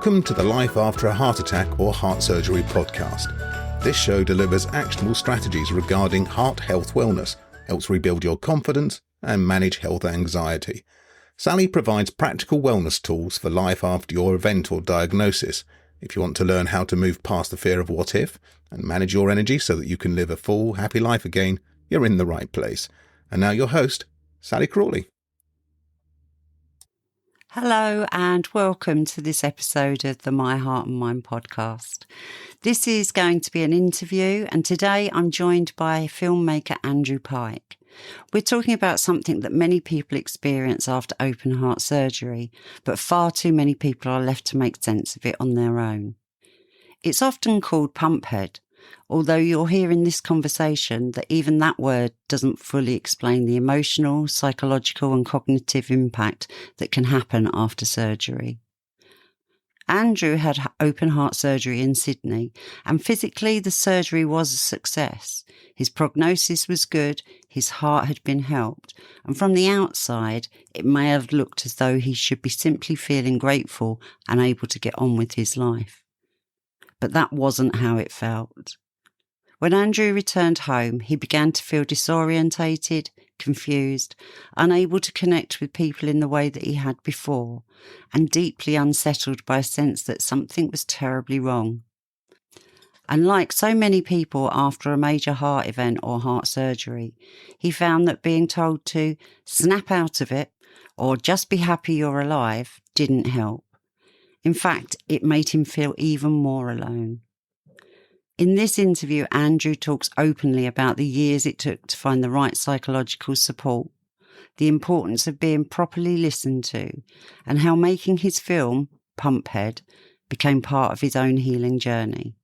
Welcome to the Life After a Heart Attack or Heart Surgery podcast. This show delivers actionable strategies regarding heart health wellness, helps rebuild your confidence and manage health anxiety. Sally provides practical wellness tools for life after your event or diagnosis. If you want to learn how to move past the fear of what if and manage your energy so that you can live a full, happy life again, you're in the right place. And now your host, Sally Crawley. Hello and welcome to this episode of the My Heart and Mind podcast. This is going to be an interview, and today I'm joined by filmmaker Andrew Pike. We're talking about something that many people experience after open heart surgery, but far too many people are left to make sense of it on their own. It's often called Pumphead, although you'll hear in this conversation that even that word doesn't fully explain the emotional, psychological and cognitive impact that can happen after surgery. Andrew had open heart surgery in Sydney, and physically the surgery was a success. His prognosis was good, his heart had been helped, and from the outside it may have looked as though he should be simply feeling grateful and able to get on with his life. But that wasn't how it felt. When Andrew returned home, he began to feel disorientated, confused, unable to connect with people in the way that he had before, and deeply unsettled by a sense that something was terribly wrong. And like so many people after a major heart event or heart surgery, he found that being told to snap out of it or just be happy you're alive didn't help. In fact, it made him feel even more alone. In this interview, Andrew talks openly about the years it took to find the right psychological support, the importance of being properly listened to, and how making his film, Pumphead, became part of his own healing journey.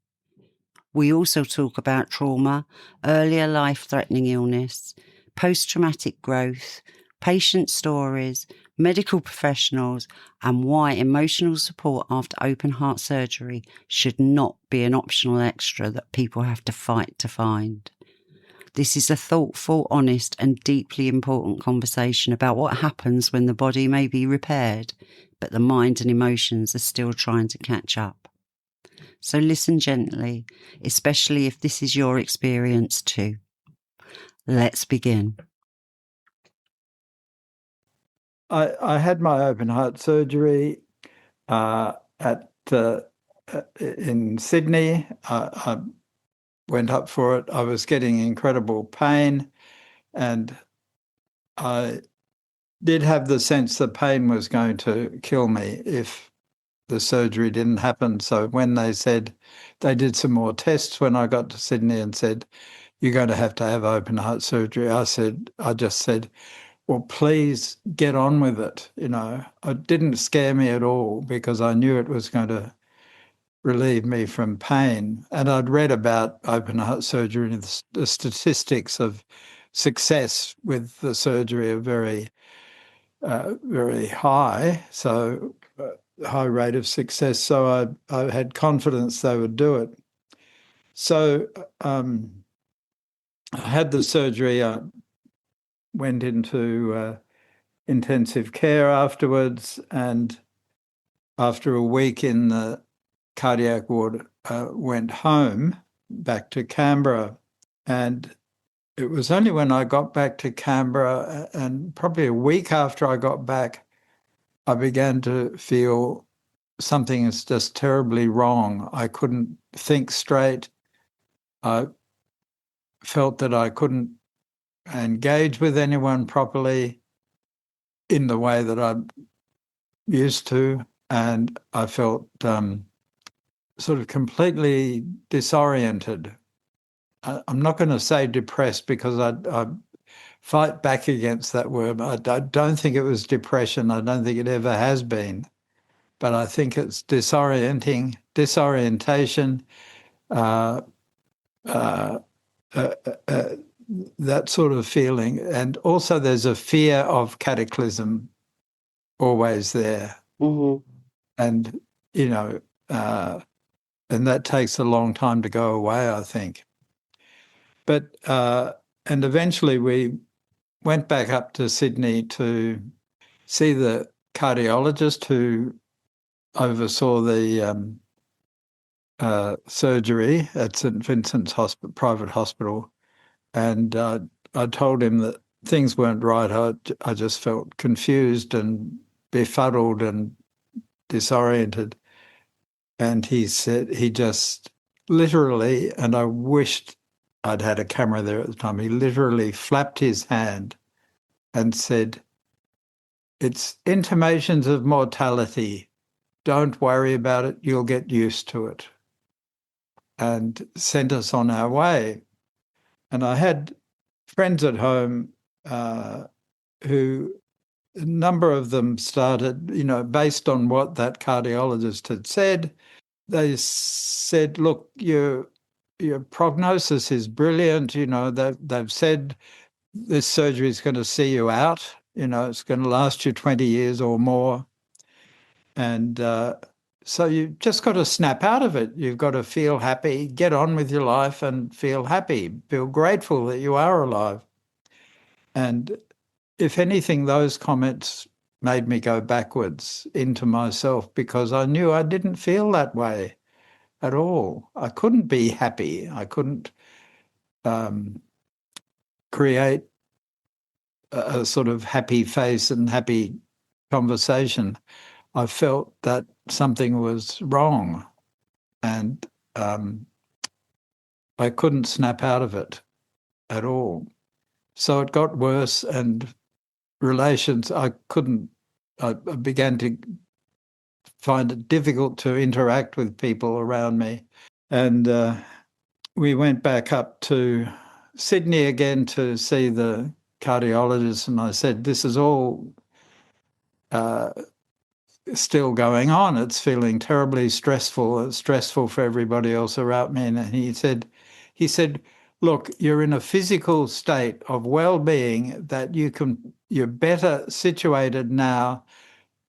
We also talk about trauma, earlier life-threatening illness, post-traumatic growth, patient stories, medical professionals, and why emotional support after open heart surgery should not be an optional extra that people have to fight to find. This is a thoughtful, honest, and deeply important conversation about what happens when the body may be repaired, but the mind and emotions are still trying to catch up. So listen gently, especially if this is your experience too. Let's begin. I had my open heart surgery in Sydney. I went up for it. I was getting incredible pain, and I did have the sense that pain was going to kill me if the surgery didn't happen. So when they did some more tests when I got to Sydney and said, "You're going to have open heart surgery," I just said, well, please get on with it. It didn't scare me at all because I knew it was going to relieve me from pain. And I'd read about open heart surgery, and the statistics of success with the surgery are very, very high. So high rate of success. So I had confidence they would do it. So I had the surgery. Went into intensive care afterwards, and after a week in the cardiac ward, went home back to Canberra. And it was only when I got back to Canberra, and probably a week after I got back, I began to feel something is just terribly wrong. I couldn't think straight. I felt that I couldn't engage with anyone properly in the way that I used to, and I felt sort of completely disoriented. I'm not going to say depressed because I fight back against that word. I don't think it was depression. I don't think it ever has been, but I think it's disorientation. That sort of feeling. And also there's a fear of cataclysm always there. Mm-hmm. And, and that takes a long time to go away, I think. But, and eventually we went back up to Sydney to see the cardiologist who oversaw the surgery at St Vincent's private hospital, and I told him that things weren't right. I just felt confused and befuddled and disoriented. And he said, he just literally, and I wished I'd had a camera there at the time, he literally flapped his hand and said, "It's intimations of mortality. Don't worry about it. You'll get used to it." And sent us on our way. And I had friends at home who, a number of them started, based on what that cardiologist had said, they said, "Look, your prognosis is brilliant. They've said this surgery is going to see you out. It's going to last you 20 years or more. And so you've just got to snap out of it. You've got to feel happy, get on with your life and feel happy, feel grateful that you are alive." And if anything, those comments made me go backwards into myself, because I knew I didn't feel that way at all. I couldn't be happy. I couldn't create a sort of happy face and happy conversation. I felt that something was wrong, and I couldn't snap out of it at all. So it got worse, and relations, I began to find it difficult to interact with people around me. And we went back up to Sydney again to see the cardiologist, and I said, "This is all still going on. It's feeling terribly stressful. It's stressful for everybody else around me." And he said, "Look, you're in a physical state of well-being that you're better situated now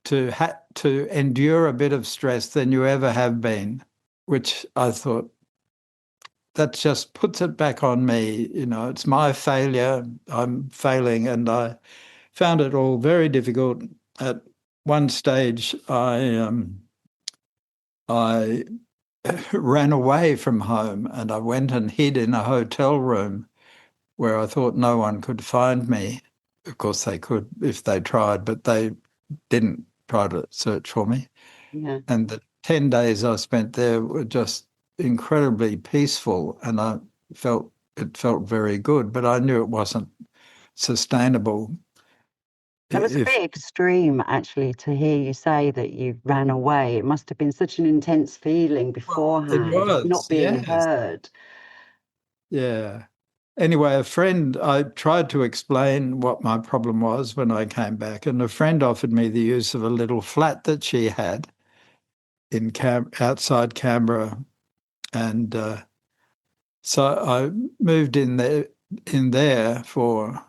to endure a bit of stress than you ever have been," which I thought, that just puts it back on me. It's my failure. I'm failing. And I found it all very difficult. At one stage, I ran away from home, and I went and hid in a hotel room where I thought no one could find me. Of course, they could if they tried, but they didn't try to search for me. Yeah. And the 10 days I spent there were just incredibly peaceful, and it felt very good, but I knew it wasn't sustainable. That was a bit extreme, actually, to hear you say that you ran away. It must have been such an intense feeling beforehand, It was, not being yes. heard. Yeah. Anyway, I tried to explain what my problem was when I came back, and a friend offered me the use of a little flat that she had in outside Canberra. And so I moved in there for,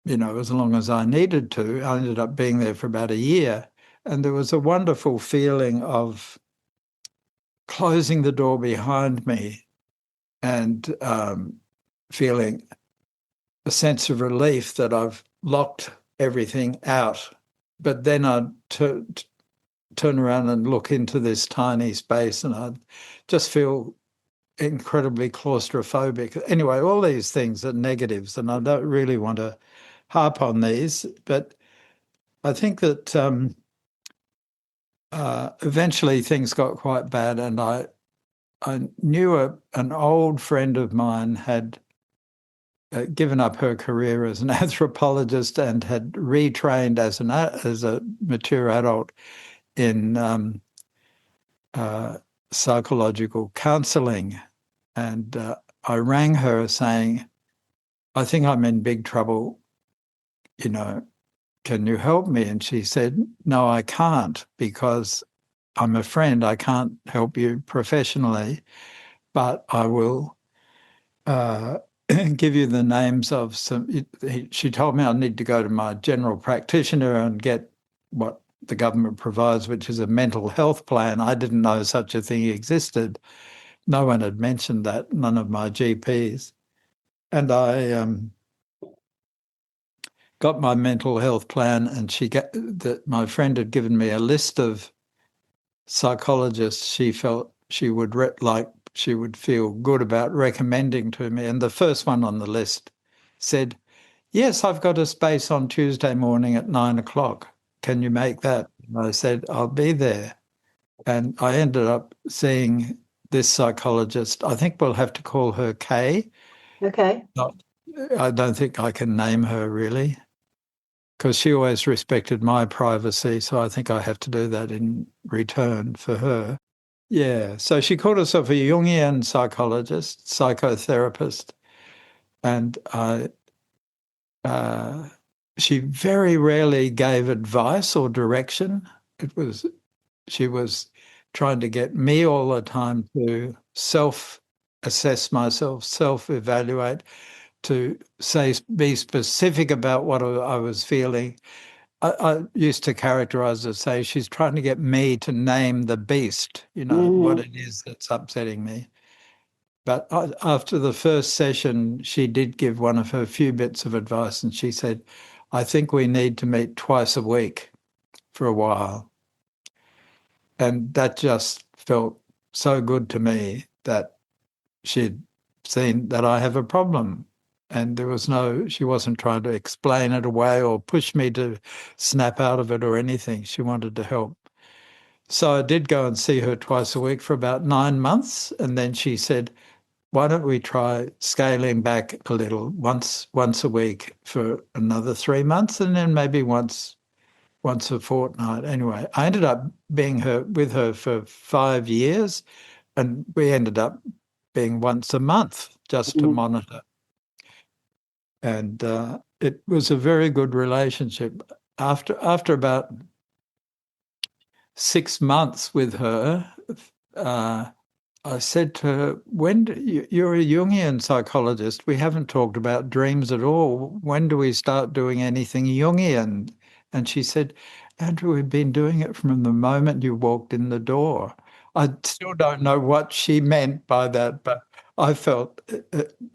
as long as I needed to. I ended up being there for about a year. And there was a wonderful feeling of closing the door behind me and feeling a sense of relief that I've locked everything out. But then I'd turn around and look into this tiny space, and I'd just feel incredibly claustrophobic. Anyway, all these things are negatives, and I don't really want to harp on these, but I think that eventually things got quite bad, and I knew an old friend of mine had given up her career as an anthropologist and had retrained as a mature adult in psychological counselling. And I rang her saying, "I think I'm in big trouble. Can you help me?" And she said, "No, I can't, because I'm a friend. I can't help you professionally, but I will give you the names of some." She told me I need to go to my general practitioner and get what the government provides, which is a mental health plan. I didn't know such a thing existed. No one had mentioned that, none of my GPs. And I got my mental health plan, and my friend had given me a list of psychologist she felt she would she would feel good about recommending to me. And the first one on the list said, "Yes, I've got a space on Tuesday morning at 9:00. Can you make that?" And I said, "I'll be there." And I ended up seeing this psychologist. I think we'll have to call her Kay. Okay. I don't think I can name her really, because she always respected my privacy. So I think I have to do that in return for her. Yeah. So she called herself a Jungian psychologist, psychotherapist. And she very rarely gave advice or direction. She was trying to get me all the time to self-assess myself, self-evaluate, to be specific about what I was feeling. I used to characterize her, say she's trying to get me to name the beast, what it is that's upsetting me. But after the first session, she did give one of her few bits of advice, and she said, "I think we need to meet twice a week for a while." And that just felt so good to me that she'd seen that I have a problem. And she wasn't trying to explain it away or push me to snap out of it or anything. She wanted to help. So I did go and see her twice a week for about 9 months. And then she said, "Why don't we try scaling back a little, once a week for another 3 months, and then maybe once a fortnight." Anyway, I ended up being with her for 5 years, and we ended up being once a month just to monitor. And it was a very good relationship. After about 6 months with her, I said to her, "You're a Jungian psychologist. We haven't talked about dreams at all. When do we start doing anything Jungian?" And she said, "Andrew, we've been doing it from the moment you walked in the door." I still don't know what she meant by that, but I felt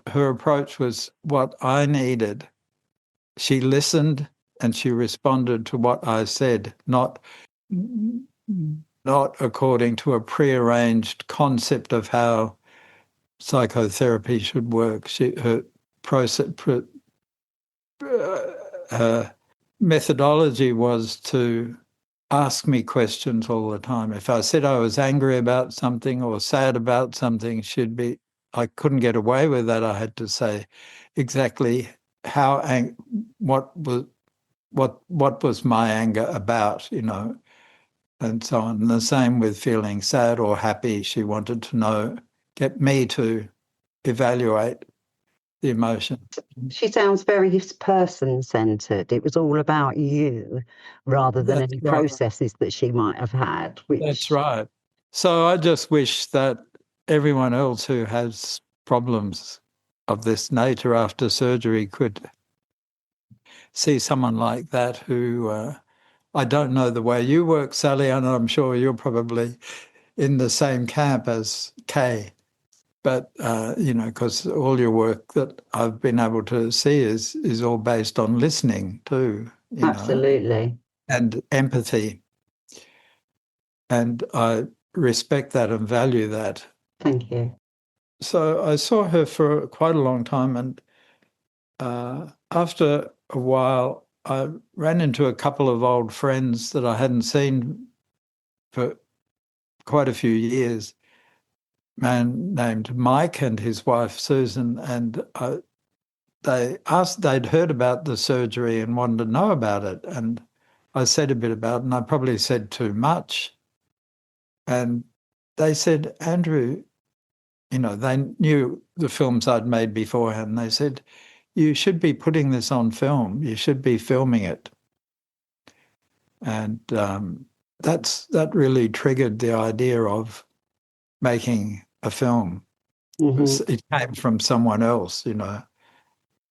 her approach was what I needed. She listened and she responded to what I said, not according to a prearranged concept of how psychotherapy should work. Her methodology was to ask me questions all the time. If I said I was angry about something or sad about something, I couldn't get away with that. I had to say exactly what was my anger about, and so on. And the same with feeling sad or happy. She wanted to get me to evaluate the emotion. She sounds very person-centered. It was all about you rather than any processes that she might have had. That's right. So I just wish that everyone else who has problems of this nature after surgery could see someone like that who, I don't know the way you work, Sally, and I'm sure you're probably in the same camp as Kay. But, because all your work that I've been able to see is all based on listening too. Absolutely. And empathy. And I respect that and value that. Thank you. So I saw her for quite a long time, and after a while, I ran into a couple of old friends that I hadn't seen for quite a few years. A man named Mike and his wife Susan, and they'd heard about the surgery and wanted to know about it. And I said a bit about it, and I probably said too much. And they said, "Andrew," they knew the films I'd made beforehand. They said, "You should be putting this on film. You should be filming it." And that really triggered the idea of making a film. It came from someone else,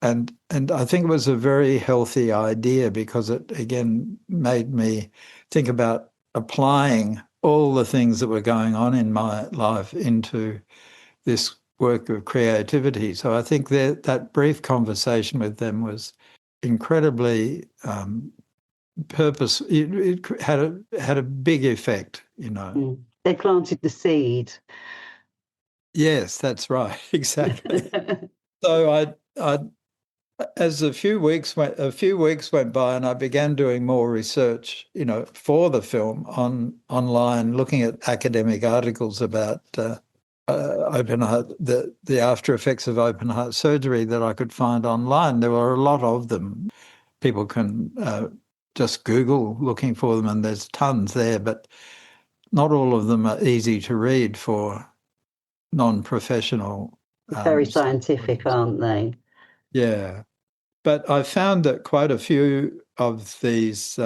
And I think it was a very healthy idea because it, again, made me think about applying all the things that were going on in my life into this work of creativity. So I think that brief conversation with them was incredibly purpose. It had a big effect, you know. Mm. They planted the seed. Yes, that's right. Exactly. So I as a few weeks went by, and I began doing more research, you know, for the film online, looking at academic articles about open heart, the after effects of open heart surgery that I could find online. There were a lot of them. People can just Google looking for them, and there's tons there, but not all of them are easy to read for non-professional. Very scientific, aren't they? Yeah. But I found that quite a few of these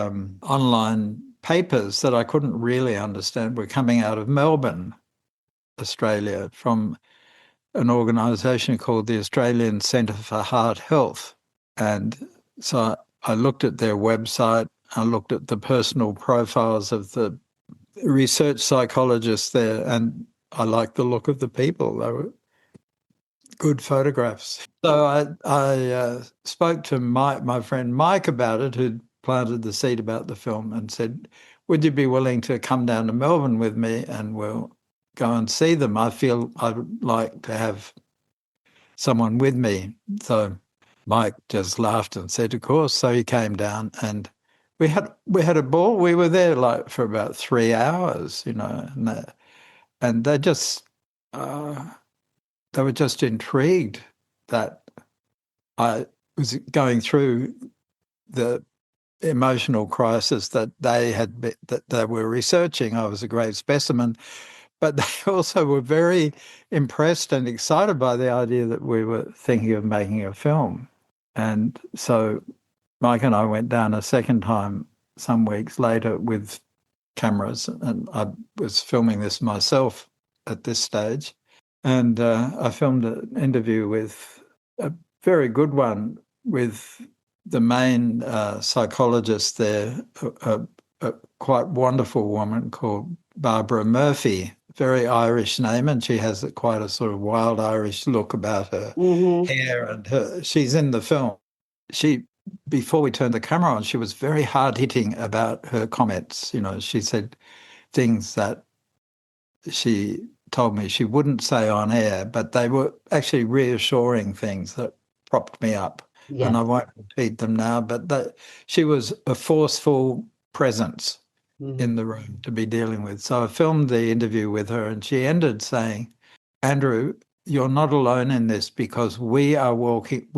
online papers that I couldn't really understand were coming out of Melbourne, Australia, from an organisation called the Australian Centre for Heart Health. And so I looked at their website, I looked at the personal profiles of the research psychologists there, and I liked the look of the people. They were good photographs. So I spoke to my friend Mike about it, who'd planted the seed about the film, and said, would you be willing to come down to Melbourne with me and we'll go and see them? I feel I'd like to have someone with me. So Mike just laughed and said, of course. So he came down and we had a ball. We were there like for about 3 hours, you know, and they just they were just intrigued that I was going through the emotional crisis that that they were researching. I was a great specimen, but they also were very impressed and excited by the idea that we were thinking of making a film. And so Mike and I went down a second time some weeks later with cameras, and I was filming this myself at this stage. And I filmed an interview with a very good one with the main psychologist there, a quite wonderful woman called Barbara Murphy, very Irish name, and she has quite a sort of wild Irish look about her hair, and she's in the film. Before we turned the camera on, she was very hard-hitting about her comments. You know, she said things that she told me she wouldn't say on air, but they were actually reassuring things that propped me up. Yeah. And I won't repeat them now, but she was a forceful presence in the room to be dealing with. So I filmed the interview with her, and she ended saying, Andrew, you're not alone in this because we are walking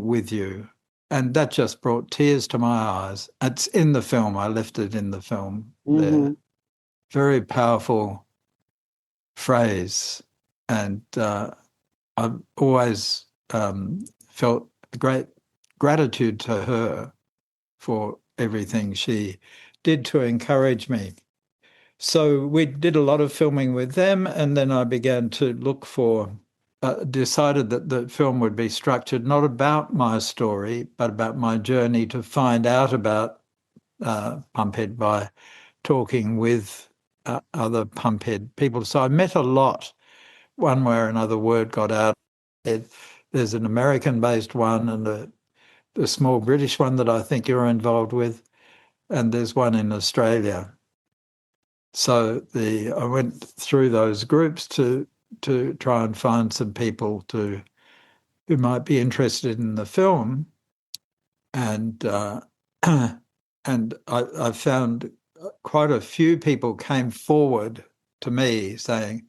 with you. And that just brought tears to my eyes. It's in the film. I left it in the film there. Very powerful phrase. And I've always felt great gratitude to her for everything she did to encourage me. So we did a lot of filming with them, and then I began to look for, decided that the film would be structured not about my story, but about my journey to find out about Pumphead by talking with other Pumphead people. So I met a lot. One way or another, word got out. There's an American-based one and a small British one that I think you're involved with, and there's one in Australia. So I went through those groups to try and find some people who might be interested in the film, and and I found quite a few people came forward to me saying,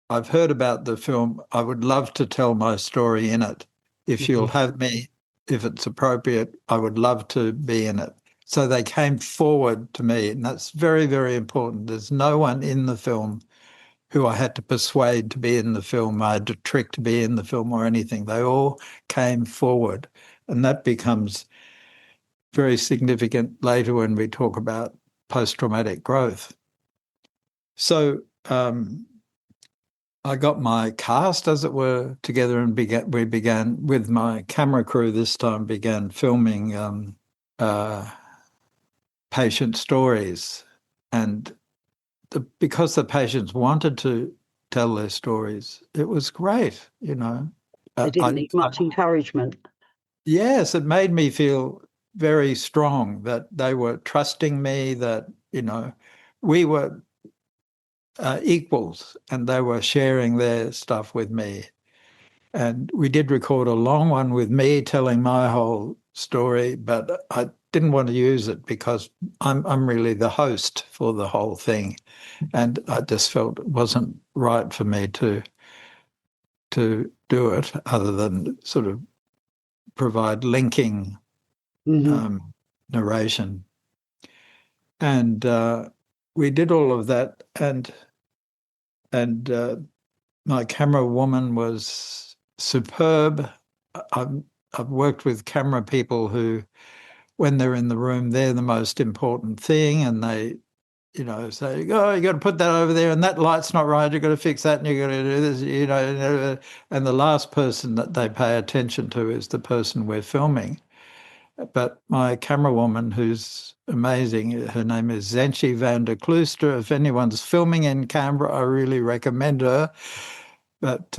I've heard about the film. I would love to tell my story in it. If you'll have me, if it's appropriate, I would love to be in it. So they came forward to me, and that's very, very important. There's no one in the film who I had to persuade to be in the film, I had to trick to be in the film or anything. They all came forward, and that becomes very significant later when we talk about post-traumatic growth. So I got my cast, as it were, together, and we began with my camera crew this time, began filming patient stories. And because the patients wanted to tell their stories, it was great, you know. They didn't need much encouragement. Yes, it made me feel very strong, that they were trusting me, that, we were equals, and they were sharing their stuff with me. And we did record a long one with me telling my whole story, but I didn't want to use it because I'm really the host for the whole thing, and I just felt it wasn't right for me to do it, other than sort of provide linking narration. And we did all of that, and my camera woman was superb. I've worked with camera people who, when they're in the room, they're the most important thing, and they, say, "Oh, you got to put that over there, and that light's not right. You got to fix that, and you got to do this." And the last person that they pay attention to is the person we're filming. But my camera woman, who's amazing, her name is Zenchi van der Klooster. If anyone's filming in Canberra, I really recommend her. But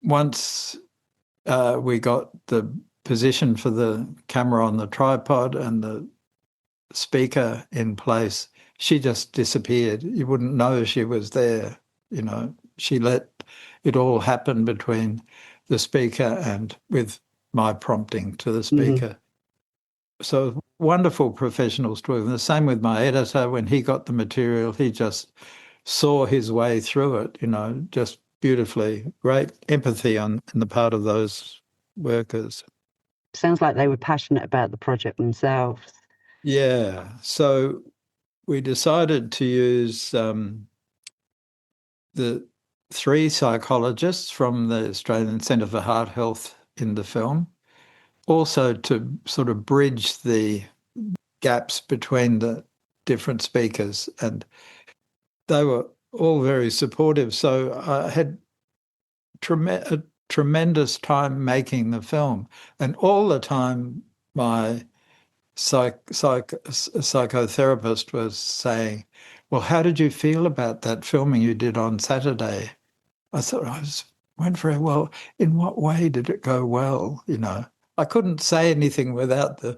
once we got the position for the camera on the tripod and the speaker in place, she just disappeared. You wouldn't know she was there. She let it all happen between the speaker and with my prompting to the speaker. So wonderful professionals to work. The same with my editor. When he got the material, he just saw his way through it, just beautifully. Great empathy on the part of those workers. Sounds like they were passionate about the project themselves. Yeah. So we decided to use the 3 psychologists from the Australian Centre for Heart Health in the film, also to sort of bridge the gaps between the different speakers. And they were all very supportive. So I had a tremendous time making the film. And all the time, my psychotherapist was saying, "Well, how did you feel about that filming you did on Saturday?" I thought went very well. In what way did it go well? I couldn't say anything without the...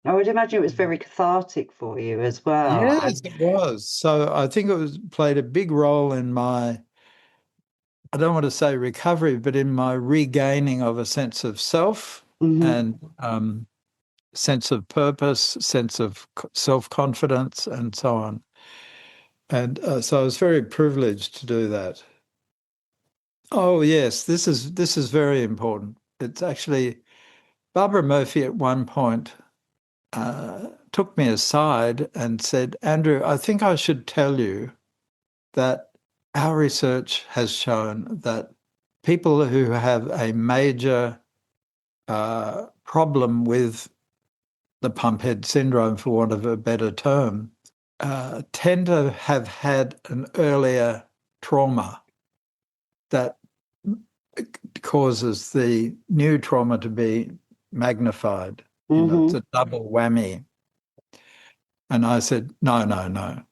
I would imagine it was very cathartic for you as well. Yes, it was. So I think it played a big role in my, I don't want to say recovery, but in my regaining of a sense of self and sense of purpose, sense of self-confidence, and so on. And so I was very privileged to do that. Oh yes, this is very important. It's actually, Barbara Murphy at one point took me aside and said, "Andrew, I think I should tell you that our research has shown that people who have a major problem with the Pumphead syndrome, for want of a better term, tend to have had an earlier trauma that causes the new trauma to be magnified. It's a double whammy." And I said, no,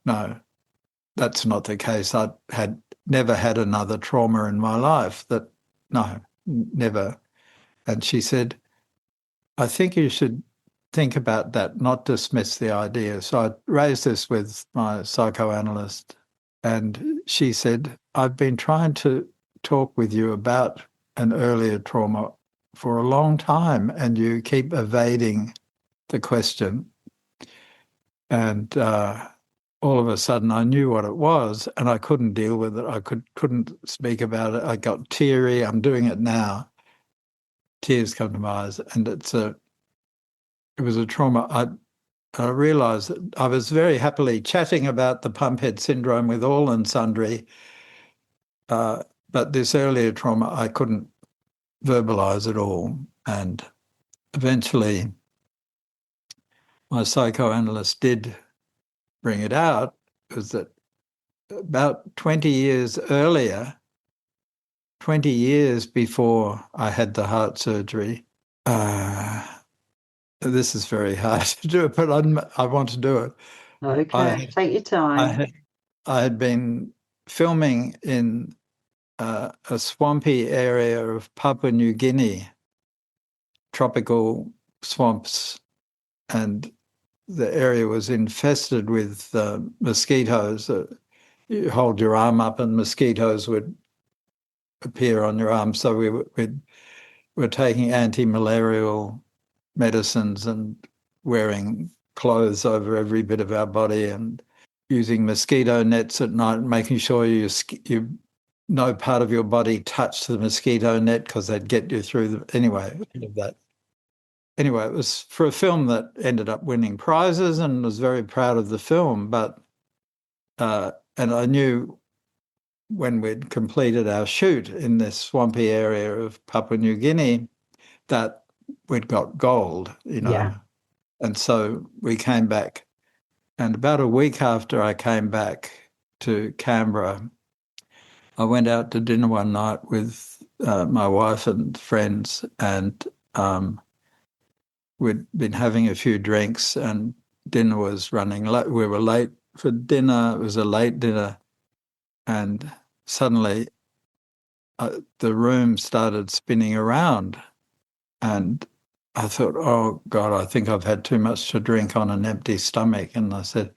that's not the case. I had never had another trauma in my life. No, never. And she said, "I think you should think about that, not dismiss the idea." So I raised this with my psychoanalyst, and she said, "I've been trying to talk with you about an earlier trauma for a long time, and you keep evading the question." And all of a sudden I knew what it was, and I couldn't deal with it. I couldn't speak about it. I got teary. I'm doing it now. Tears come to my eyes. And it was a trauma. I realised that I was very happily chatting about the Pumphead syndrome with all and sundry, but this earlier trauma I couldn't verbalise at all. And eventually my psychoanalyst did bring it out, was that about 20 years earlier, 20 years before I had the heart surgery, this is very hard to do it, but I want to do it. Okay, take your time. I had been filming in a swampy area of Papua New Guinea, tropical swamps, and the area was infested with mosquitoes. You hold your arm up and mosquitoes would appear on your arm. So we were taking anti-malarial medicines and wearing clothes over every bit of our body and using mosquito nets at night, making sure no part of your body touched the mosquito net because they'd get you through anyway, that. Anyway, it was for a film that ended up winning prizes, and was very proud of the film. But and I knew when we'd completed our shoot in this swampy area of Papua New Guinea that we'd got gold, Yeah. And so we came back. And about a week after I came back to Canberra, I went out to dinner one night with my wife and friends, and we'd been having a few drinks, and dinner was running late. We were late for dinner. It was a late dinner. And suddenly the room started spinning around. And I thought, oh, God, I think I've had too much to drink on an empty stomach. And I said,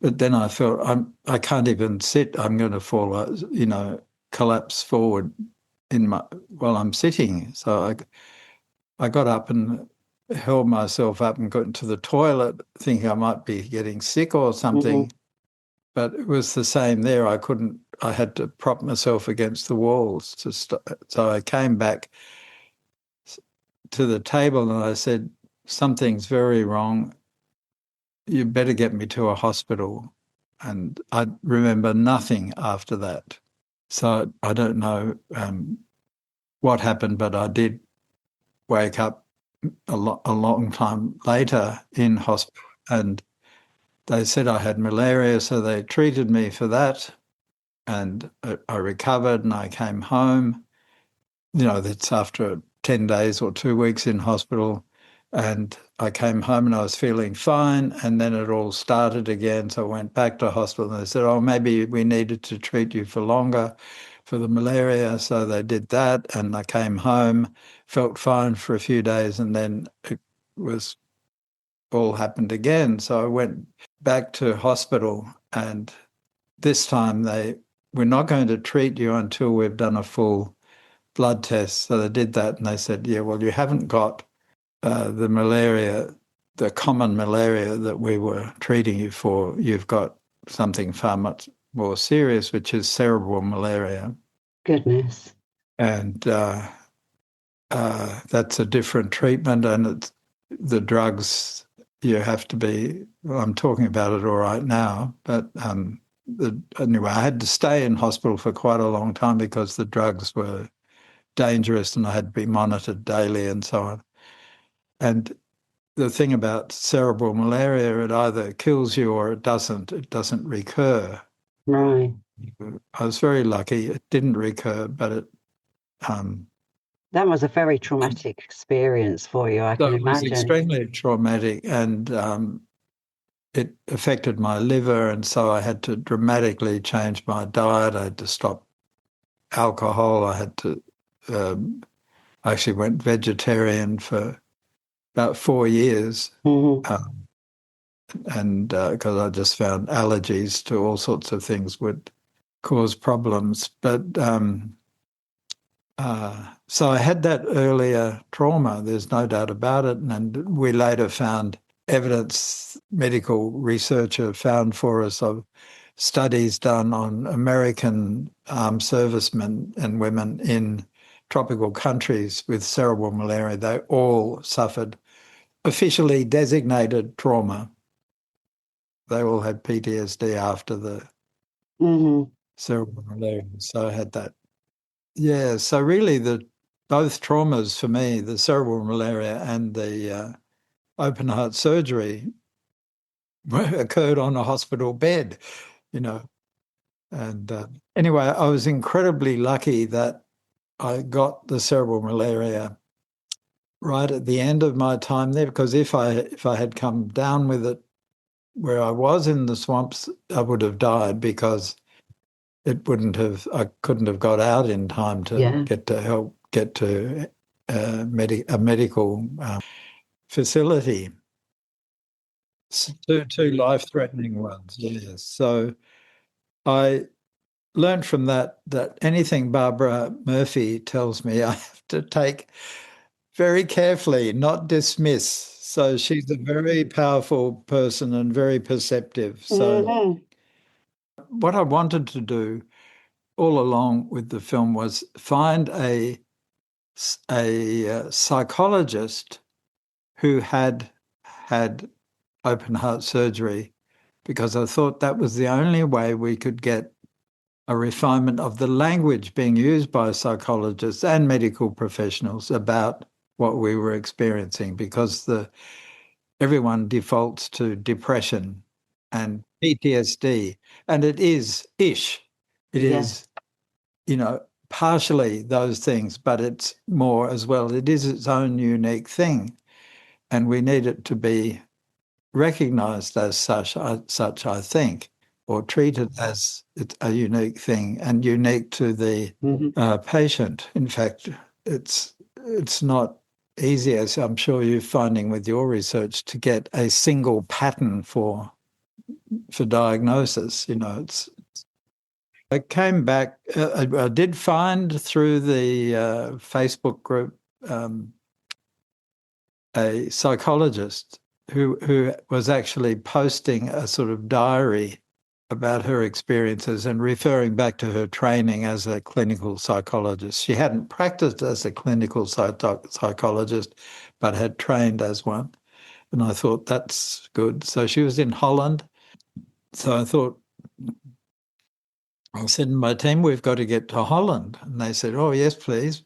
but then I thought, I can't even sit. I'm going to fall, collapse forward while I'm sitting. So I got up and held myself up and got into the toilet, thinking I might be getting sick or something. Mm-hmm. But it was the same there. I had to prop myself against the walls to stop. So I came back to the table and I said, something's very wrong. You better get me to a hospital. And I remember nothing after that. So I don't know what happened, but I did wake up a long time later in hospital, and they said I had malaria, so they treated me for that, and I recovered and I came home. That's after 10 days or 2 weeks in hospital, and I came home and I was feeling fine, and then it all started again. So I went back to hospital and they said, oh, maybe we needed to treat you for longer for the malaria. So they did that, and I came home, felt fine for a few days, and then it was all happened again. So I went back to hospital, and this time we're not going to treat you until we've done a full blood test. So they did that, and they said, yeah, well, you haven't got the malaria, the common malaria that we were treating you for. You've got something far much more serious, which is cerebral malaria. Goodness. And that's a different treatment, and the drugs you have to be, well, I'm talking about it all right now, but anyway, I had to stay in hospital for quite a long time because the drugs were dangerous and I had to be monitored daily and so on. And the thing about cerebral malaria, it either kills you or it doesn't recur. Right. I was very lucky. It didn't recur, but it... that was a very traumatic experience for you, I can imagine. It was extremely traumatic, and it affected my liver, and so I had to dramatically change my diet. I had to stop alcohol. I had to... I actually went vegetarian for about 4 years. Mm-hmm. And because I just found allergies to all sorts of things would cause problems. But so I had that earlier trauma, there's no doubt about it. And we later found evidence, medical researcher found for us, of studies done on American armed servicemen and women in tropical countries with cerebral malaria. They all suffered officially designated trauma. They all had PTSD after the cerebral malaria. So I had that. Yeah, so really both traumas for me, the cerebral malaria and the open heart surgery, occurred on a hospital bed, And anyway, I was incredibly lucky that I got the cerebral malaria right at the end of my time there, because if I had come down with it where I was in the swamps, I would have died, because I couldn't have got out in time to get to help get to a medical. facility. Two life-threatening ones, yes. So I learned from that anything Barbara Murphy tells me I have to take very carefully, not dismiss. So she's a very powerful person and very perceptive. So what I wanted to do all along with the film was find a psychologist who had open heart surgery, because I thought that was the only way we could get a refinement of the language being used by psychologists and medical professionals about what we were experiencing, because everyone defaults to depression and PTSD, and it is ish. It is, partially those things, but it's more as well. It is its own unique thing, and we need it to be recognised as such, I think, or treated as a unique thing and unique to the patient. In fact, it's not easy, as I'm sure you're finding with your research, to get a single pattern for diagnosis. I came back. I did find through the Facebook group a psychologist who was actually posting a sort of diary about her experiences and referring back to her training as a clinical psychologist. She hadn't practiced as a clinical psychologist, but had trained as one. And I thought, that's good. So she was in Holland. So I thought, I said to my team, we've got to get to Holland. And they said, oh, yes, please.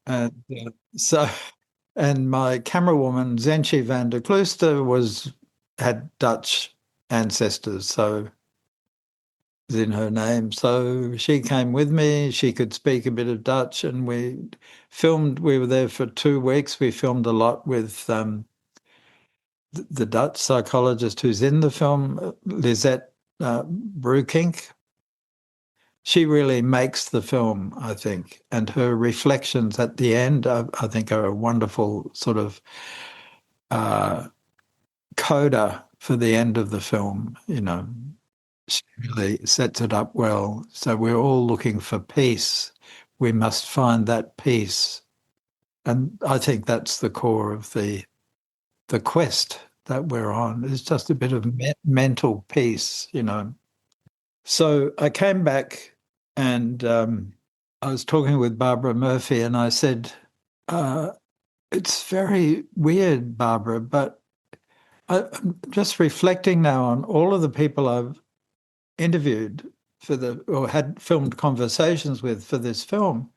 And and my camerawoman, Zentje van der Klooster, had Dutch ancestors, so it was in her name. So she came with me. She could speak a bit of Dutch, and we filmed. We were there for 2 weeks. We filmed a lot with the Dutch psychologist who's in the film, Lisette Broekink. She really makes the film, I think, and her reflections at the end, I think, are a wonderful sort of coda for the end of the film. She really sets it up well. So we're all looking for peace. We must find that peace, and I think that's the core of the quest that we're on. It's just a bit of mental peace. So I came back and I was talking with Barbara Murphy, and I said, it's very weird, Barbara, but I'm just reflecting now on all of the people I've interviewed or had filmed conversations with for this film.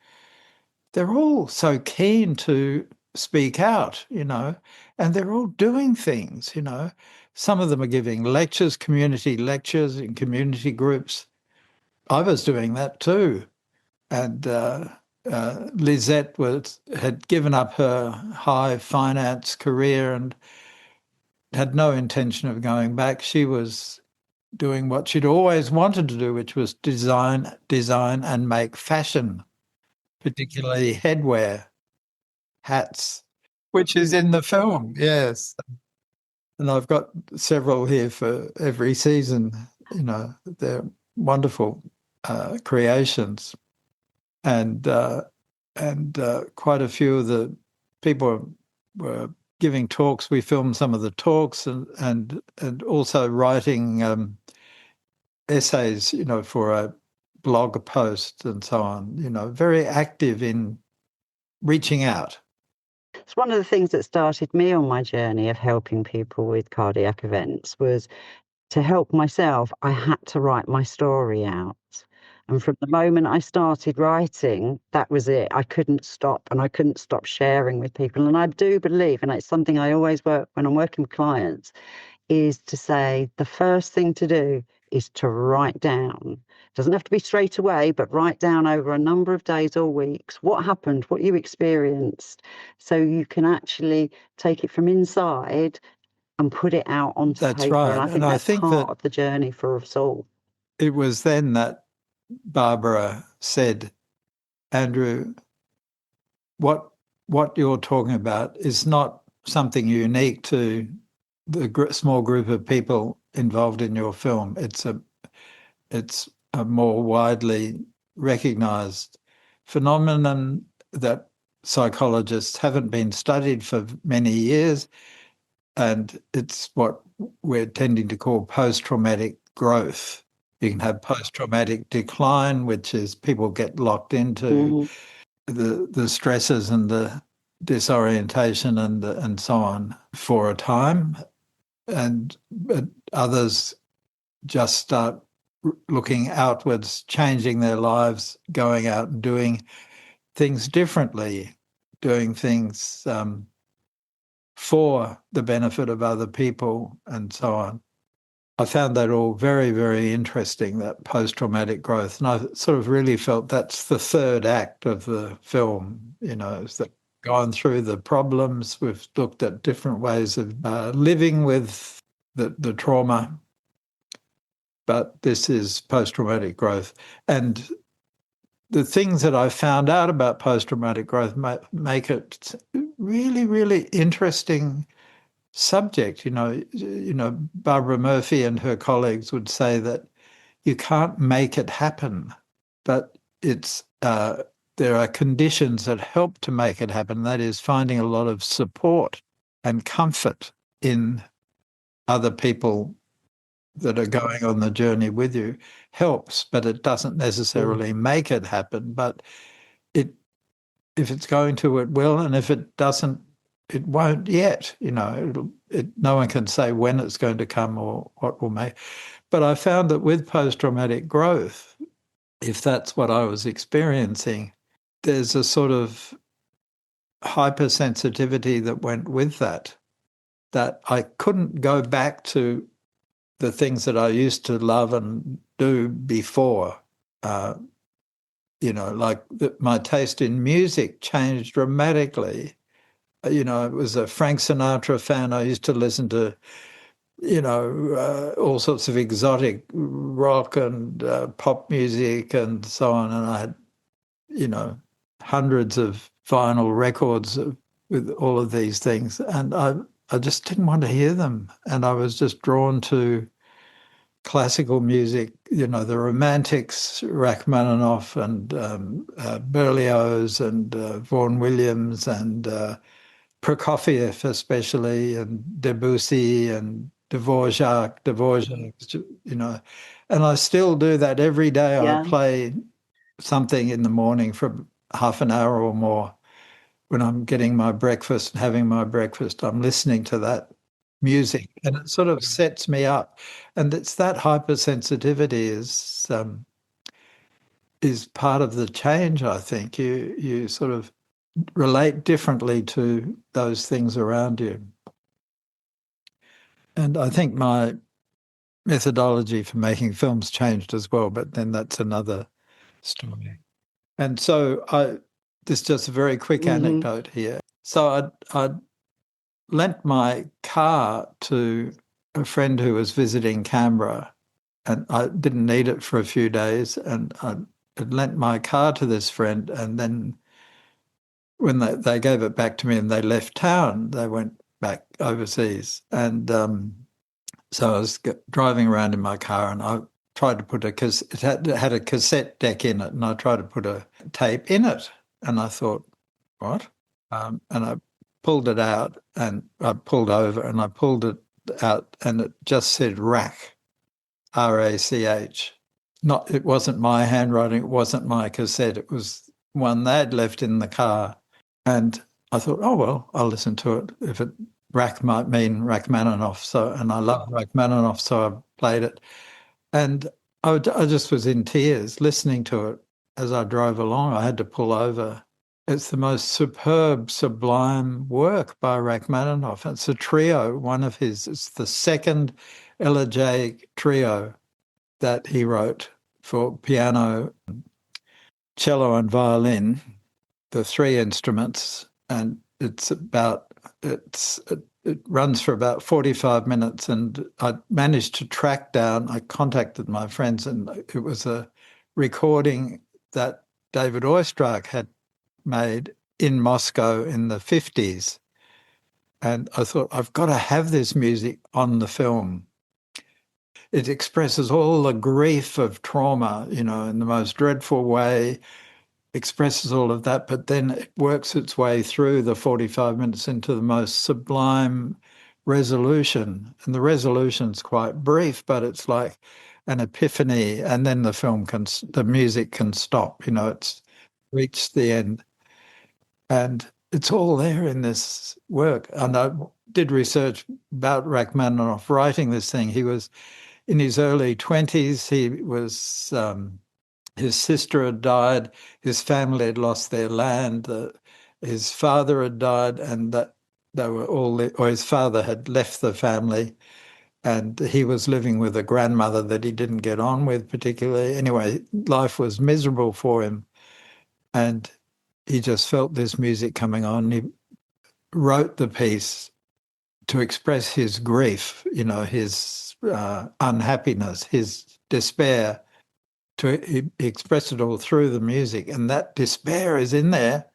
They're all so keen to speak out, and they're all doing things, Some of them are giving lectures, community lectures in community groups. I was doing that too. And Lisette had given up her high finance career and had no intention of going back. She was doing what she'd always wanted to do, which was design and make fashion, particularly headwear, hats, which is in the film, yes. And I've got several here for every season. They're wonderful creations, and quite a few of the people were giving talks. We filmed some of the talks and also writing essays, for a blog post and so on. Very active in reaching out. It's one of the things that started me on my journey of helping people with cardiac events. Was to help myself, I had to write my story out. And from the moment I started writing, that was it. I couldn't stop, and I couldn't stop sharing with people. And I do believe, and it's something I always work when I'm working with clients, is to say the first thing to do is to write down. It doesn't have to be straight away, but write down over a number of days or weeks what happened, what you experienced, so you can actually take it from inside and put it out onto That's paper. right. And I think that's part of the journey for us all. It was then that Barbara said, Andrew, what you're talking about is not something unique to the small group of people involved in your film. It's a more widely recognised phenomenon that psychologists haven't been studied for many years, and it's what we're tending to call post-traumatic growth. You can have post-traumatic decline, which is people get locked into the stresses and the disorientation and so on for a time, and others just start looking outwards, changing their lives, going out and doing things differently, doing things for the benefit of other people and so on. I found that all very, very interesting, that post-traumatic growth. And I sort of really felt that's the third act of the film, is that gone through the problems. We've looked at different ways of living with the trauma, but this is post-traumatic growth. And the things that I found out about post-traumatic growth make it really, really interesting subject. Barbara Murphy and her colleagues would say that you can't make it happen, but there are conditions that help to make it happen. That is, finding a lot of support and comfort in other people that are going on the journey with you helps, but it doesn't necessarily make it happen. But if it's going to, it will, and if it doesn't, it won't yet. No one can say when it's going to come or what will make. But I found that with post-traumatic growth, if that's what I was experiencing, there's a sort of hypersensitivity that went with that I couldn't go back to the things that I used to love and do before. My taste in music changed dramatically. I was a Frank Sinatra fan. I used to listen to, all sorts of exotic rock and pop music and so on. And I had, hundreds of vinyl records with all of these things. And I just didn't want to hear them. And I was just drawn to classical music, the Romantics, Rachmaninoff and Berlioz and Vaughan Williams and Prokofiev especially, and Debussy and Dvorak, and I still do that every day. Yeah. I play something in the morning for half an hour or more. When I'm getting my breakfast and having my breakfast, I'm listening to that music, and it sort of sets me up. And it's that hypersensitivity is part of the change, I think. You sort of relate differently to those things around you. And I think my methodology for making films changed as well, but then that's another story. And so this is just a very quick anecdote here. So I lent my car to a friend who was visiting Canberra, and I didn't need it for a few days, and I had lent my car to this friend, and then when they gave it back to me and they left town, they went back overseas. And so I was driving around in my car, and I tried to put it had a cassette deck in it, and I tried to put a tape in it. And I thought, what? And I pulled it out, and I pulled over, and I pulled it out, and it just said RACH, RACH. It wasn't my handwriting, it wasn't my cassette, it was one they'd left in the car. And I thought, oh, well, I'll listen to it. If RACH might mean Rachmaninoff, and I love Rachmaninoff, so I played it. And I just was in tears listening to it as I drove along. I had to pull over. It's the most superb, sublime work by Rachmaninoff. It's a trio, it's the second elegiac trio that he wrote for piano, cello and violin, the three instruments, and it runs for about 45 minutes, and I managed to track down, I contacted my friends, and it was a recording that David Oistrakh had made in Moscow in the 50s. And I thought, I've got to have this music on the film. It expresses all the grief of trauma, in the most dreadful way, expresses all of that, but then it works its way through the 45 minutes into the most sublime resolution. And the resolution's quite brief, but it's like an epiphany. And then the music can stop, it's reached the end. And it's all there in this work. And I did research about Rachmaninoff writing this thing. He was in his early 20s. His sister had died. His family had lost their land. His father had died, and that they were or his father had left the family, and he was living with a grandmother that he didn't get on with particularly. Anyway, life was miserable for him, and he just felt this music coming on. He wrote the piece to express his grief, his unhappiness, his despair. He expressed it all through the music, and that despair is in there,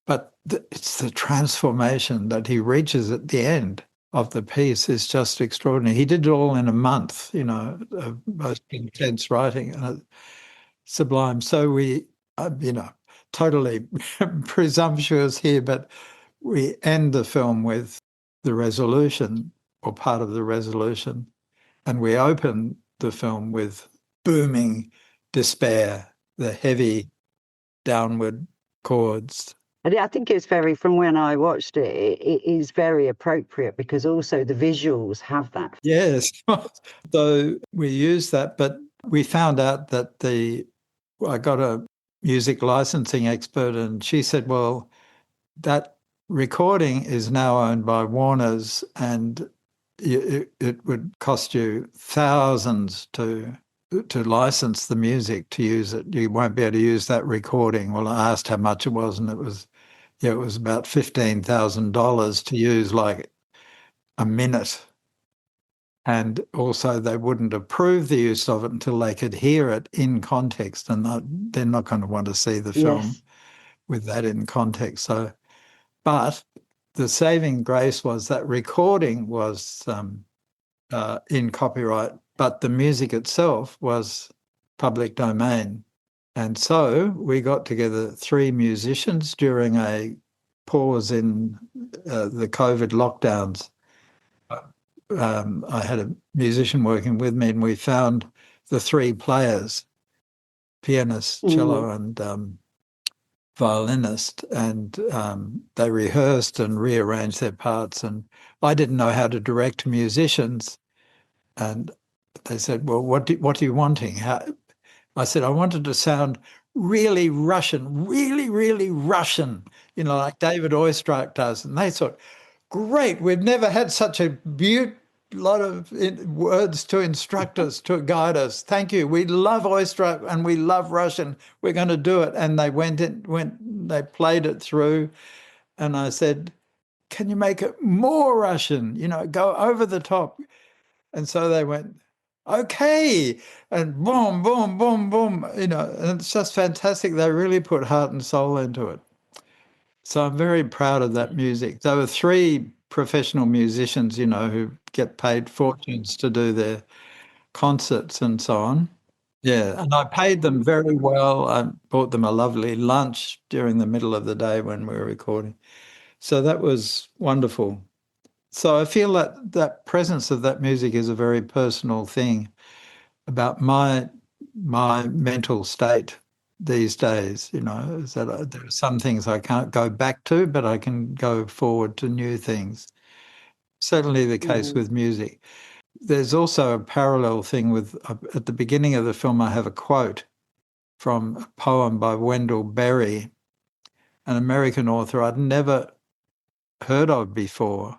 but it's the transformation that he reaches at the end of the piece is just extraordinary. He did it all in a month, of most intense writing, and sublime. So we, totally presumptuous here, but we end the film with the resolution, or part of the resolution, and we open the film with booming despair, the heavy downward chords. And I think it's from when I watched it, it is very appropriate because also the visuals have that. Yes. So we used that, but we found out that I got a music licensing expert, and she said, well, that recording is now owned by Warner's, and it would cost you thousands to license the music to use it. You won't be able to use that recording. Well, I asked how much it was, and it was about $15,000 to use like a minute. And also they wouldn't approve the use of it until they could hear it in context, and they're not going to want to see the film with that in context. So, but the saving grace was that recording was in copyright, but the music itself was public domain. And so we got together 3 musicians during a pause in the COVID lockdowns. I had a musician working with me, and we found the 3 players, pianist, cello, and violinist, and they rehearsed and rearranged their parts. And I didn't know how to direct musicians, and they said, well, what are you wanting? I said, I wanted to sound really Russian, really, really Russian, like David Oistrakh does. And they thought, great, we've never had such a lot of words to instruct us, to guide us. Thank you. We love Oistrakh and we love Russian. We're going to do it. And they they played it through. And I said, can you make it more Russian? Go over the top. And so they went, okay, and boom, boom, boom, boom, and it's just fantastic. They really put heart and soul into it. So I'm very proud of that music. There were 3 professional musicians, who get paid fortunes to do their concerts and so on. Yeah, and I paid them very well. I bought them a lovely lunch during the middle of the day when we were recording. So that was wonderful. So I feel that presence of that music is a very personal thing about my mental state these days, is that there are some things I can't go back to, but I can go forward to new things. Certainly the case with music. There's also a parallel thing with, at the beginning of the film, I have a quote from a poem by Wendell Berry, an American author I'd never heard of before.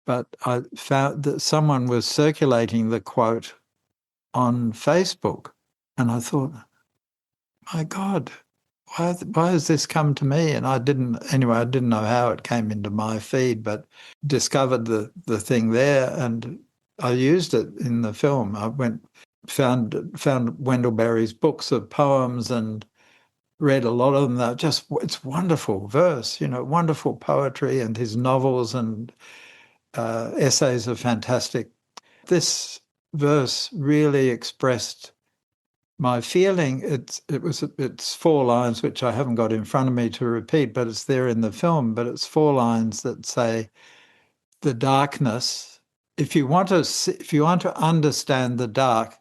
But I found that someone was circulating the quote on Facebook, and I thought, my God, why has this come to me? And I didn't know how it came into my feed, but discovered the thing there, and I used it in the film. I found Wendell Berry's books of poems and read a lot of them. They're just, it's wonderful verse, wonderful poetry, and his novels and essays are fantastic. This verse really expressed my feeling. It's 4 lines, which I haven't got in front of me to repeat, but it's there in the film. But it's 4 lines that say, the darkness. If you want to understand the dark,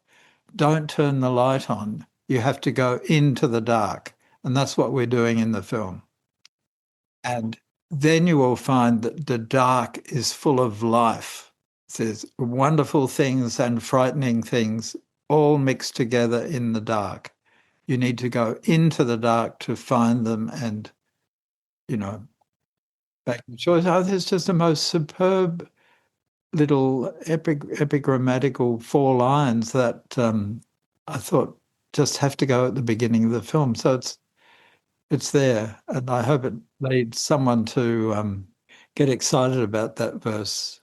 don't turn the light on. You have to go into the dark. And that's what we're doing in the film. And then you will find that the dark is full of life. There's wonderful things and frightening things all mixed together in the dark. You need to go into the dark to find them and, make the choice. Oh, there's just the most superb little epigrammatical 4 lines that I thought just have to go at the beginning of the film. So it's there, and I hope it leads someone to get excited about that verse.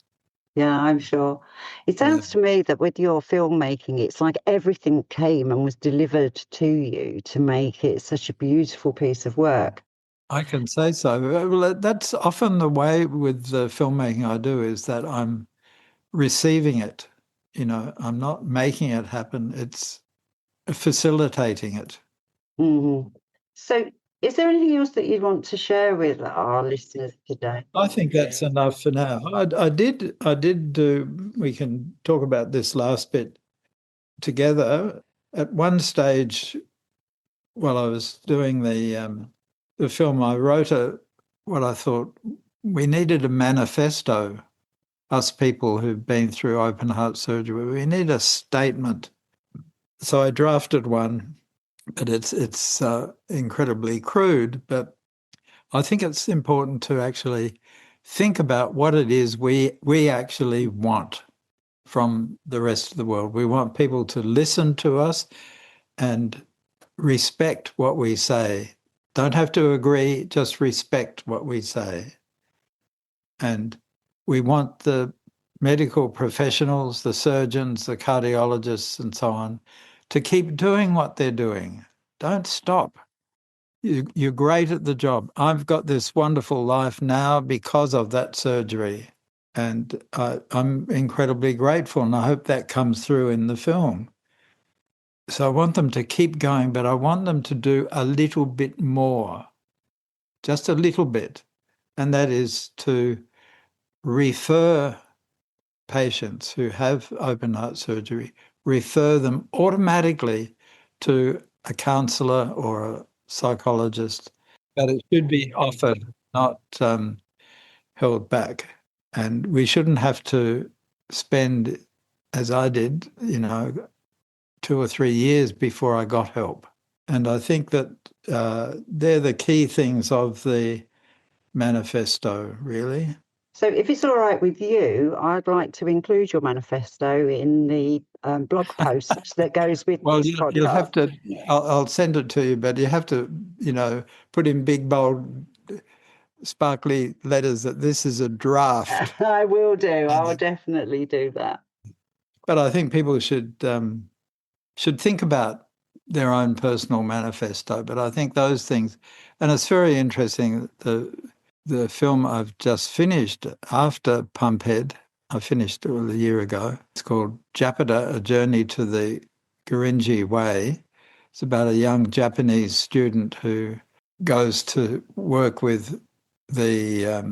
Yeah, I'm sure. It sounds to me that with your filmmaking, it's like everything came and was delivered to you to make it such a beautiful piece of work. I can say so. Well, that's often the way with the filmmaking I do, is that I'm receiving it. I'm not making it happen. It's facilitating it. Mm-hmm. So is there anything else that you'd want to share with our listeners today? I think that's enough for now. I did do, we can talk about this last bit together. At one stage, while I was doing the film, I wrote what I thought we needed a manifesto, us people who've been through open heart surgery. We need a statement. So I drafted one, but it's incredibly crude. But I think it's important to actually think about what it is we actually want from the rest of the world. We want people to listen to us and respect what we say. Don't have to agree, just respect what we say. And we want the medical professionals, the surgeons, the cardiologists, and so on, to keep doing what they're doing. Don't stop. You're great at the job. I've got this wonderful life now because of that surgery. And I'm incredibly grateful, and I hope that comes through in the film. So I want them to keep going, but I want them to do a little bit more, just a little bit. And that is to refer patients who have open heart surgery, refer them automatically to a counsellor or a psychologist. But it should be offered, not held back. And we shouldn't have to spend, as I did, 2 or 3 years before I got help. And I think that they're the key things of the manifesto, really. So if it's all right with you, I'd like to include your manifesto in the blog post that goes with Well, this podcast. you'll have to, I'll send it to you, but you have to, put in big, bold, sparkly letters that this is a draft. I will do. I will definitely do that. But I think people should think about their own personal manifesto. But I think those things, and it's very interesting, the film I've just finished after Pumphead, I finished it a year ago. It's called Japida, A Journey to the Gurindji Way. It's about a young Japanese student who goes to work with the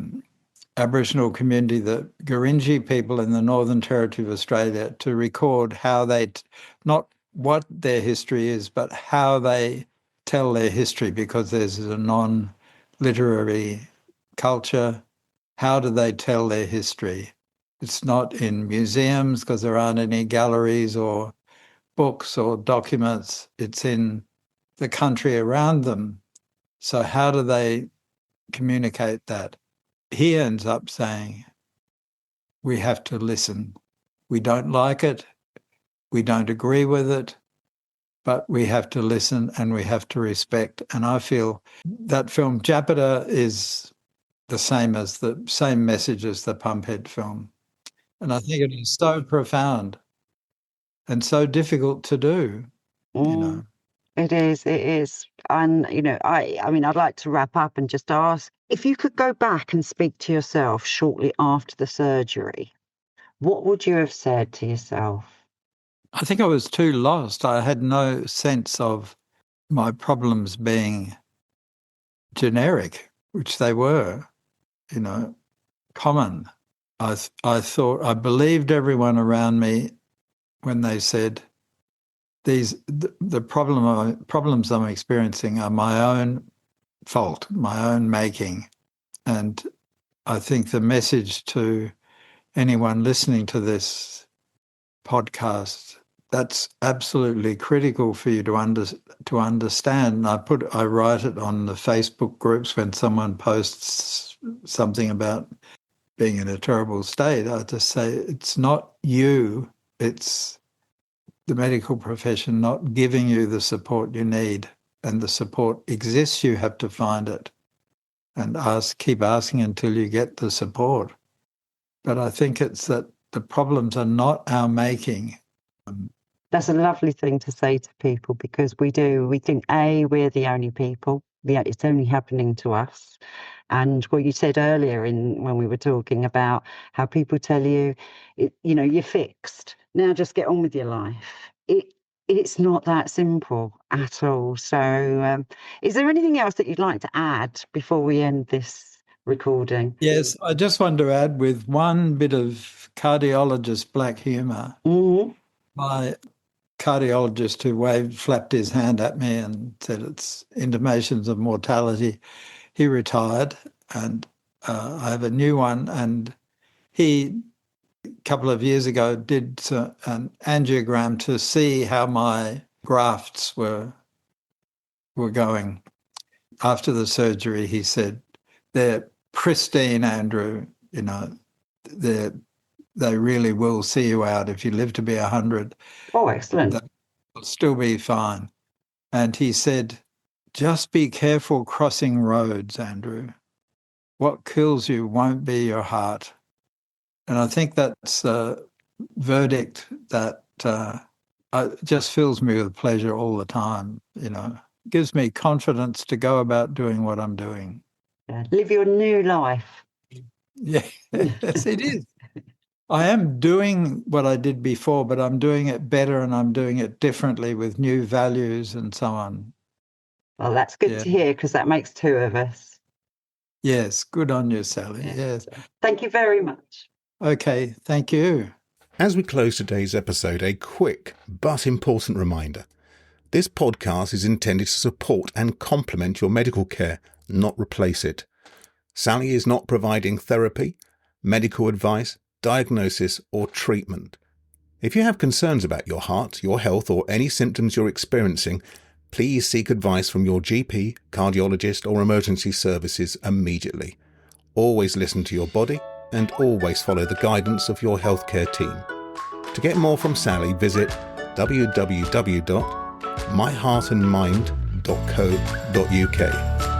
Aboriginal community, the Gurindji people in the Northern Territory of Australia, to record how they, not what their history is, but how they tell their history, because there's a non-literary culture. How do they tell their history? It's not in museums because there aren't any galleries or books or documents. It's in the country around them. So how do they communicate that? He ends up saying, we have to listen. We don't like it. We don't agree with it, but we have to listen and we have to respect. And I feel that film, Japida, is the same message as the Pumphead film. And I think it is so profound and so difficult to do, It is. It is. And, I mean, I'd like to wrap up and just ask if you could go back and speak to yourself shortly after the surgery, what would you have said to yourself? I think I was too lost. I had no sense of my problems being generic, which they were, common. I thought, I believed everyone around me when they said, the problems I'm experiencing are my own fault, my own making. And I think the message to anyone listening to this podcast, that's absolutely critical for you to understand. I write it on the Facebook groups when someone posts something about being in a terrible state. I just say it's not you, it's the medical profession not giving you the support you need, and the support exists. You have to find it and keep asking until you get the support. But I think it's that the problems are not our making. That's a lovely thing to say to people, because we think, we're the only people. It's only happening to us. And what you said earlier when we were talking about how people tell you, you're fixed. Now just get on with your life. It's not that simple at all. So is there anything else that you'd like to add before we end this recording? Yes, I just want to add with one bit of cardiologist black humour. Mm-hmm. My cardiologist who flapped his hand at me and said it's intimations of mortality, he retired, and I have a new one, and he, a couple of years ago, did an angiogram to see how my grafts were going. After the surgery, he said, they're pristine, Andrew, they really will see you out. If you live to be 100. Oh, excellent. That will still be fine. And he said, just be careful crossing roads, Andrew. What kills you won't be your heart. And I think that's a verdict that just fills me with pleasure all the time, gives me confidence to go about doing what I'm doing. Yeah. Live your new life. Yeah, yes, it is. I am doing what I did before, but I'm doing it better, and I'm doing it differently with new values and so on. Well, that's good to hear, because that makes two of us. Yes, good on you, Sally. Yeah. Yes. Thank you very much. Okay, thank you. As we close today's episode, a quick but important reminder. This podcast is intended to support and complement your medical care, not replace it. Sally is not providing therapy, medical advice, diagnosis, or treatment. If you have concerns about your heart, your health, or any symptoms you're experiencing, please seek advice from your GP, cardiologist, or emergency services immediately. Always listen to your body and always follow the guidance of your healthcare team. To get more from Sally, visit www.myheartandmind.co.uk.